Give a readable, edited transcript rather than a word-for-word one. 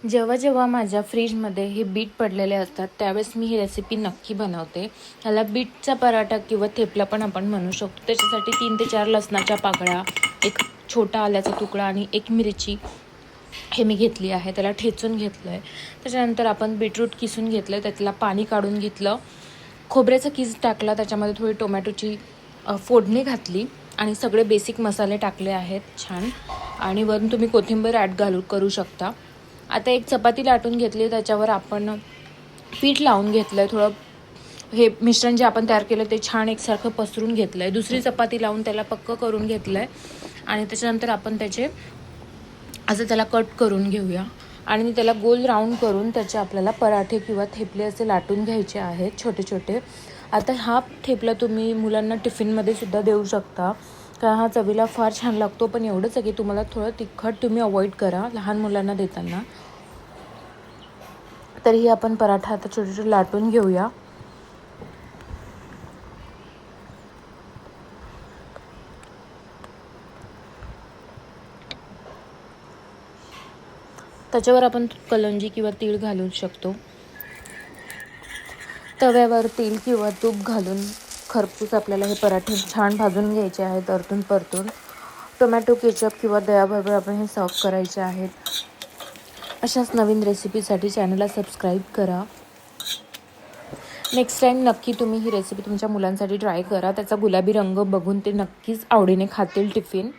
जेव्हा जेव्हा माझ्या फ्रीजमध्ये हे बीट पडलेले असतात त्यावेळेस मी ही रेसिपी नक्की बनवते. ह्याला बीटचा पराठा किंवा थेपला पण आपण म्हणू शकतो. त्याच्यासाठी 3 ते 4 लसणाच्या पाकळ्या, एक छोटा आल्याचा तुकडा आणि एक मिरची हे मी घेतली आहे. त्याला ठेचून घेतलं आहे. त्याच्यानंतर आपण बीटरूट किसून घेतलं आहे, त्यातला पाणी काढून घेतलं. खोबऱ्याचा कीस टाकला, त्याच्यामध्ये थोडी टोमॅटोची फोडणी घातली आणि सगळे बेसिक मसाले टाकले आहेत छान. आणि वरून तुम्ही कोथिंबीर करू शकता. आता एक चपाती लाटून घेतली, त्याच्यावर आपण पीठ लावून घेतलं आहे. थोडं हे मिश्रण जे आपण तयार केलं ते छान एकसारखं पसरून घेतलं आहे. दुसरी चपाती लावून त्याला पक्कं करून घेतलं आहे आणि त्याच्यानंतर आपण त्याला कट करून घेऊया आणि त्याला गोल राऊंड करून त्याचे आपल्याला पराठे किंवा थेपले असे लाटून घ्यायचे आहेत छोटे छोटे. आता हा थेपला तुम्ही मुलांना टिफिनमध्ये सुद्धा देऊ शकता, कारण हा चवीला फार छान लागतो. पण एवढंच आहे की तुम्हाला थोडं तिखट तुम्ही अवॉइड करा लहान मुलांना देताना. तरीही आपण पराठा आता छोटे छोटे लाटून घेऊया. त्याच्यावर आपण कलंजी किंवा तीळ घालू शकतो. तव्यावर तेल किंवा तूप घालून खरपूस आपल्याला हे पराठे छान भाजून घ्यायचे आहेत परतून परतून. टोमॅटो केचप किंवा दह्याबरोबर आपण हे सर्व करायचे आहेत. अशाच नवीन रेसिपीसाठी चॅनलला सबस्क्राईब करा. नेक्स्ट टाईम नक्की तुम्ही ही रेसिपी तुमच्या मुलांसाठी ट्राय करा. त्याचा गुलाबी रंग बघून ते नक्कीच आवडीने खातील टिफिन.